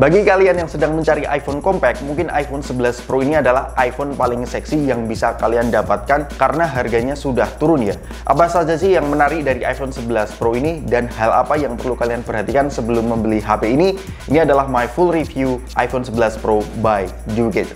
Bagi kalian yang sedang mencari iPhone compact, mungkin iPhone 11 Pro ini adalah iPhone paling seksi yang bisa kalian dapatkan karena harganya sudah turun ya. Apa saja sih yang menarik dari iPhone 11 Pro ini dan hal apa yang perlu kalian perhatikan sebelum membeli HP ini? Ini adalah my full review iPhone 11 Pro by Juget.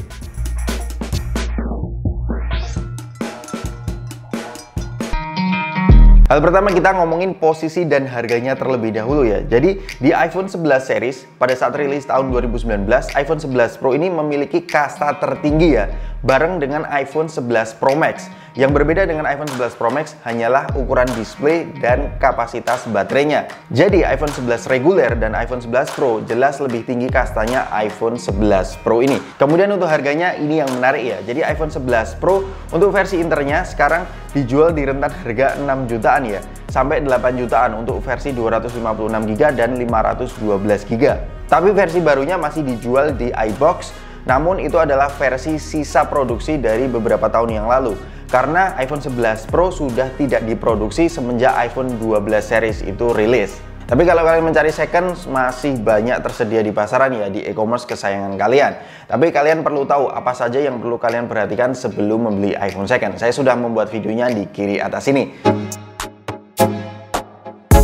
Hal pertama kita ngomongin posisi dan harganya terlebih dahulu ya. Jadi di iPhone 11 series pada saat rilis tahun 2019, iPhone 11 Pro ini memiliki kasta tertinggi ya, bareng dengan iPhone 11 Pro Max. Yang berbeda dengan iPhone 11 Pro Max hanyalah ukuran display dan kapasitas baterainya. Jadi iPhone 11 reguler dan iPhone 11 Pro jelas lebih tinggi kastanya iPhone 11 Pro ini. Kemudian untuk harganya ini yang menarik ya. Jadi iPhone 11 Pro untuk versi internya sekarang dijual di rentan harga 6 jutaan ya, sampai 8 jutaan untuk versi 256GB dan 512GB. Tapi versi barunya masih dijual di iBox, namun itu adalah versi sisa produksi dari beberapa tahun yang lalu. Karena iPhone 11 Pro sudah tidak diproduksi semenjak iPhone 12 series itu rilis. Tapi kalau kalian mencari second, masih banyak tersedia di pasaran ya, di e-commerce kesayangan kalian. Tapi kalian perlu tahu apa saja yang perlu kalian perhatikan sebelum membeli iPhone second. Saya sudah membuat videonya di kiri atas ini.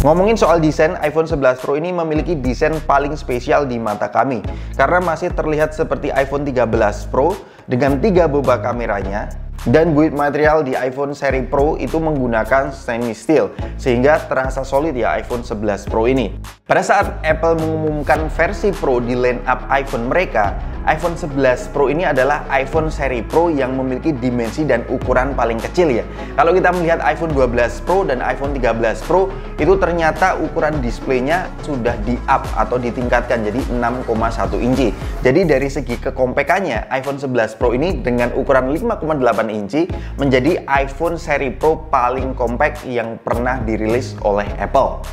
Ngomongin soal desain, iPhone 11 Pro ini memiliki desain paling spesial di mata kami. Karena masih terlihat seperti iPhone 13 Pro dengan 3 boba kameranya. Dan build material di iPhone seri Pro itu menggunakan stainless steel, sehingga terasa solid ya iPhone 11 Pro ini. Pada saat Apple mengumumkan versi Pro di line up iPhone mereka, iPhone 11 Pro ini adalah iPhone seri Pro yang memiliki dimensi dan ukuran paling kecil ya. Kalau kita melihat iPhone 12 Pro dan iPhone 13 Pro, itu ternyata ukuran displaynya sudah di-up atau ditingkatkan jadi 6,1 inci. Jadi dari segi kekompekannya, iPhone 11 Pro ini dengan ukuran 5,8 inci menjadi iPhone seri Pro paling compact yang pernah dirilis oleh Apple.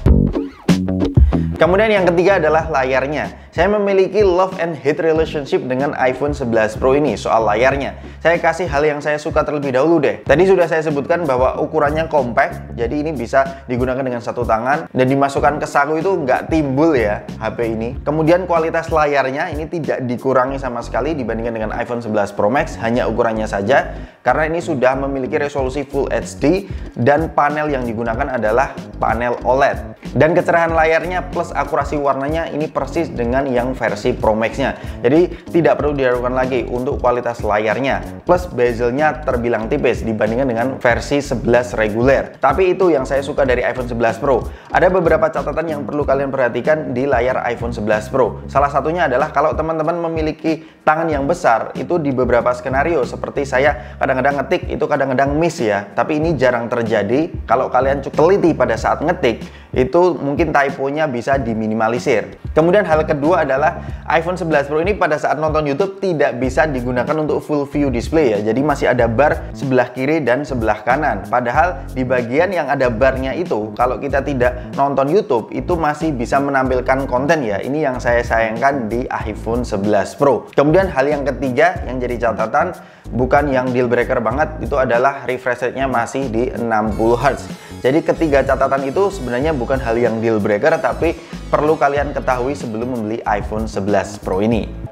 Kemudian yang ketiga adalah layarnya. Saya memiliki love and hate relationship dengan iPhone 11 Pro ini soal layarnya. Saya kasih hal yang saya suka terlebih dahulu deh. Tadi sudah saya sebutkan bahwa ukurannya compact, jadi ini bisa digunakan dengan satu tangan dan dimasukkan ke saku itu nggak timbul ya HP ini. Kemudian kualitas layarnya ini tidak dikurangi sama sekali dibandingkan dengan iPhone 11 Pro Max, hanya ukurannya saja karena ini sudah memiliki resolusi Full HD dan panel yang digunakan adalah panel OLED. Dan kecerahan layarnya plus akurasi warnanya ini persis dengan yang versi Pro Max-nya. Jadi tidak perlu diragukan lagi untuk kualitas layarnya. Plus bezelnya terbilang tipis dibandingkan dengan versi 11 reguler. Tapi itu yang saya suka dari iPhone 11 Pro. Ada beberapa catatan yang perlu kalian perhatikan di layar iPhone 11 Pro. Salah satunya adalah kalau teman-teman memiliki tangan yang besar, itu di beberapa skenario seperti saya kadang-kadang ngetik itu kadang-kadang miss ya. Tapi ini jarang terjadi. Kalau kalian teliti pada saat ngetik, itu mungkin typonya bisa diminimalisir. Kemudian hal kedua adalah iPhone 11 Pro ini pada saat nonton YouTube tidak bisa digunakan untuk full view display ya. Jadi masih ada bar sebelah kiri dan sebelah kanan. Padahal di bagian yang ada barnya itu, kalau kita tidak nonton YouTube, itu masih bisa menampilkan konten ya. Ini yang saya sayangkan di iPhone 11 Pro. Kemudian hal yang ketiga yang jadi catatan, bukan yang deal breaker banget, itu adalah refresh rate-nya masih di 60 Hz. Jadi ketiga catatan itu sebenarnya bukan hal yang deal breaker, tapi perlu kalian ketahui sebelum membeli iPhone 11 Pro ini.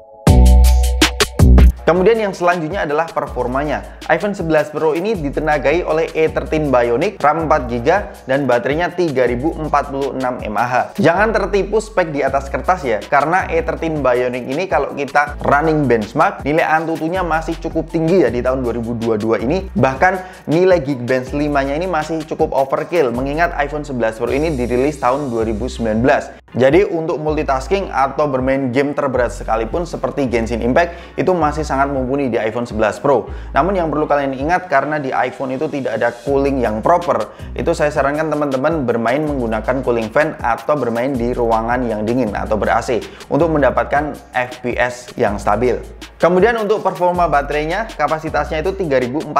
Kemudian yang selanjutnya adalah performanya. iPhone 11 Pro ini ditenagai oleh A13 Bionic, RAM 4GB, dan baterainya 3046 mAh. Jangan tertipu spek di atas kertas ya, karena A13 Bionic ini kalau kita running benchmark, nilai Antutunya masih cukup tinggi ya di tahun 2022 ini. Bahkan nilai Geekbench 5-nya ini masih cukup overkill, mengingat iPhone 11 Pro ini dirilis tahun 2019. Jadi untuk multitasking atau bermain game terberat sekalipun seperti Genshin Impact itu masih sangat mumpuni di iPhone 11 Pro. Namun yang perlu kalian ingat, karena di iPhone itu tidak ada cooling yang proper, itu saya sarankan teman-teman bermain menggunakan cooling fan atau bermain di ruangan yang dingin atau ber-AC untuk mendapatkan FPS yang stabil. Kemudian untuk performa baterainya, kapasitasnya itu 3046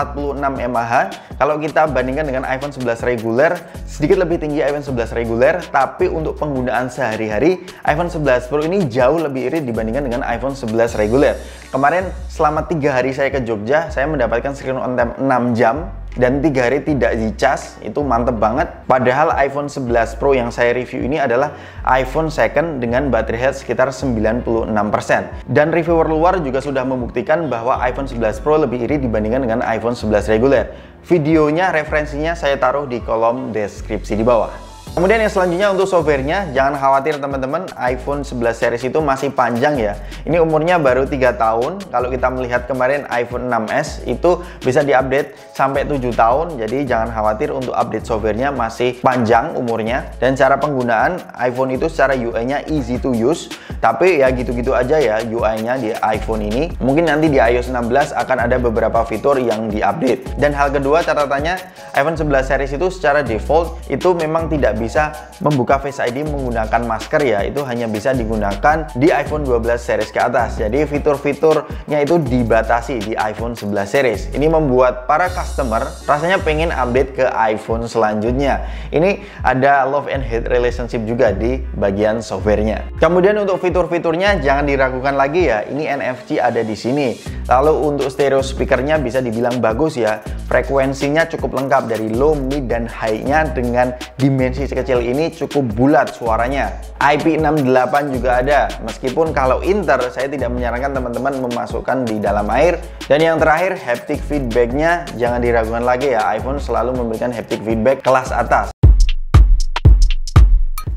mAh. Kalau kita bandingkan dengan iPhone 11 reguler, sedikit lebih tinggi iPhone 11 reguler, tapi untuk penggunaan sehari-hari, iPhone 11 Pro ini jauh lebih irit dibandingkan dengan iPhone 11 reguler. Kemarin selama 3 hari saya ke Jogja, saya mendapatkan screen on time 6 jam dan 3 hari tidak dicas, itu mantep banget. Padahal iPhone 11 Pro yang saya review ini adalah iPhone second dengan baterai health sekitar 96%. Dan reviewer luar juga sudah membuktikan bahwa iPhone 11 Pro lebih irit dibandingkan dengan iPhone 11 reguler. Videonya, referensinya saya taruh di kolom deskripsi di bawah. Kemudian yang selanjutnya untuk softwarenya, jangan khawatir teman-teman, iPhone 11 series itu masih panjang ya. Ini umurnya baru 3 tahun. Kalau kita melihat kemarin iPhone 6s itu bisa diupdate sampai 7 tahun. Jadi jangan khawatir, untuk update softwarenya masih panjang umurnya. Dan cara penggunaan iPhone itu secara UI-nya easy to use. Tapi ya gitu-gitu aja ya UI-nya di iPhone ini. Mungkin nanti di iOS 16 akan ada beberapa fitur yang diupdate. Dan hal kedua, catatannya iPhone 11 series itu secara default itu memang tidak bisa membuka Face ID menggunakan masker ya. Itu hanya bisa digunakan di iPhone 12 series ke atas. Jadi fitur-fiturnya itu dibatasi di iPhone 11 series. Ini membuat para customer rasanya pengen update ke iPhone selanjutnya. Ini ada love and hate relationship juga di bagian softwarenya. Kemudian untuk fitur-fiturnya jangan diragukan lagi ya. Ini NFC ada di sini. Lalu untuk stereo speakernya bisa dibilang bagus ya. Frekuensinya cukup lengkap dari low, mid, dan high-nya dengan dimensi kecil ini cukup bulat suaranya. IP68 juga ada. Meskipun kalau inter saya tidak menyarankan teman-teman memasukkan di dalam air. Dan yang terakhir, haptic feedback-nya jangan diragukan lagi ya. iPhone selalu memberikan haptic feedback kelas atas.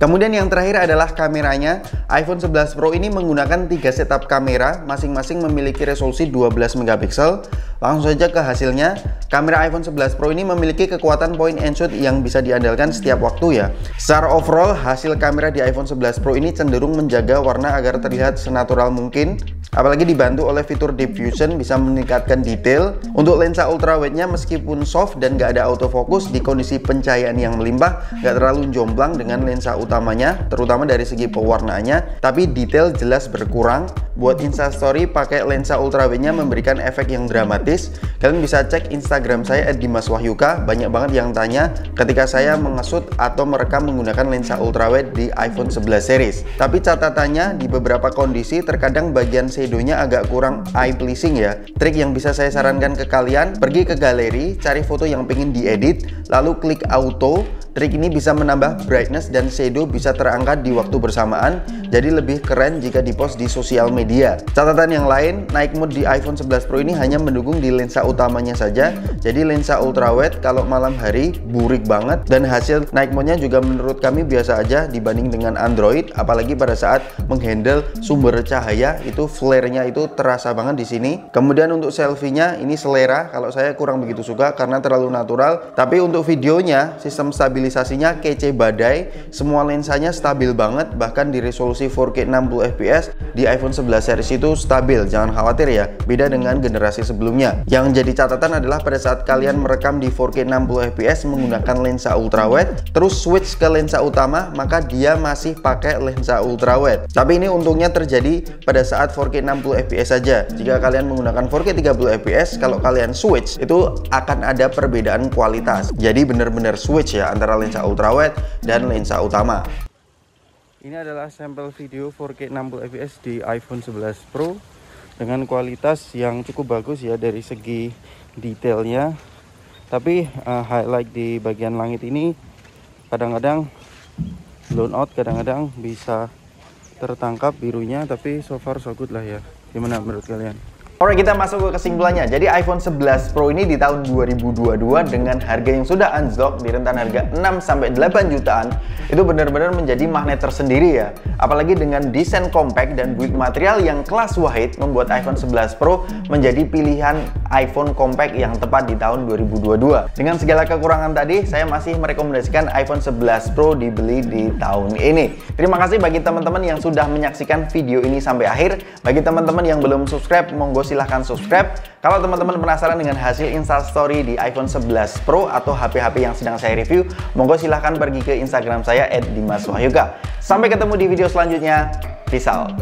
Kemudian yang terakhir adalah kameranya. iPhone 11 Pro ini menggunakan 3 setup kamera, masing-masing memiliki resolusi 12 megapiksel. Langsung saja ke hasilnya. Kamera iPhone 11 Pro ini memiliki kekuatan point and shoot yang bisa diandalkan setiap waktu ya. Secara overall, hasil kamera di iPhone 11 Pro ini cenderung menjaga warna agar terlihat senatural mungkin. Apalagi dibantu oleh fitur Deep Fusion bisa meningkatkan detail. Untuk lensa ultrawide-nya meskipun soft dan gak ada autofocus, di kondisi pencahayaan yang melimpah gak terlalu jomplang dengan lensa utamanya, terutama dari segi pewarnaannya, tapi detail jelas berkurang. Buat Instastory pakai lensa ultrawide-nya memberikan efek yang dramatis. Kalian bisa cek Instagram saya @dimaswahyuka, banyak banget yang tanya ketika saya mengesut atau merekam menggunakan lensa ultrawide di iPhone 11 series. Tapi catatannya di beberapa kondisi terkadang bagian shadownya agak kurang eye pleasing ya. Trik yang bisa saya sarankan ke kalian, pergi ke galeri, cari foto yang pengen diedit, lalu klik auto. Trik ini bisa menambah brightness dan shadow bisa terangkat di waktu bersamaan, jadi lebih keren jika dipost di sosial media. Catatan yang lain, night mode di iPhone 11 Pro ini hanya mendukung di lensa utamanya saja, jadi lensa ultrawide kalau malam hari burik banget, dan hasil night mode-nya juga menurut kami biasa aja dibanding dengan Android, apalagi pada saat menghandle sumber cahaya itu flare-nya itu terasa banget di sini. Kemudian untuk selfie-nya ini selera, kalau saya kurang begitu suka karena terlalu natural, tapi untuk videonya sistem stabilisasinya kece badai, semua lensanya stabil banget, bahkan di resolusi 4K 60 fps di iPhone 11 series itu stabil, jangan khawatir ya, beda dengan generasi sebelumnya. Yang jadi catatan adalah pada saat kalian merekam di 4K 60 fps menggunakan lensa ultrawide, terus switch ke lensa utama, maka dia masih pakai lensa ultrawide. Tapi ini untungnya terjadi pada saat 4K 60 fps saja. Jika kalian menggunakan 4K 30 fps, kalau kalian switch itu akan ada perbedaan kualitas. Jadi benar-benar switch ya antara lensa ultrawide dan lensa utama. Ini adalah sampel video 4K 60 fps di iPhone 11 Pro dengan kualitas yang cukup bagus ya dari segi detailnya. Tapi highlight di bagian langit ini kadang-kadang blown out, kadang-kadang bisa tertangkap birunya, tapi so far so good lah ya. Gimana menurut kalian? Oke, kita masuk ke kesimpulannya. Jadi iPhone 11 Pro ini di tahun 2022 dengan harga yang sudah anjlok di rentan harga 6-8 jutaan, itu benar-benar menjadi magnet tersendiri ya. Apalagi dengan desain compact dan build material yang kelas wahid membuat iPhone 11 Pro menjadi pilihan iPhone compact yang tepat di tahun 2022. Dengan segala kekurangan tadi, saya masih merekomendasikan iPhone 11 Pro dibeli di tahun ini. Terima kasih bagi teman-teman yang sudah menyaksikan video ini sampai akhir. Bagi teman-teman yang belum subscribe, monggo silahkan subscribe. Kalau teman-teman penasaran dengan hasil Instastory di iPhone 11 Pro atau HP-HP yang sedang saya review, monggo silahkan pergi ke Instagram saya @dimaswahyuka. Sampai ketemu di video selanjutnya. Peace out.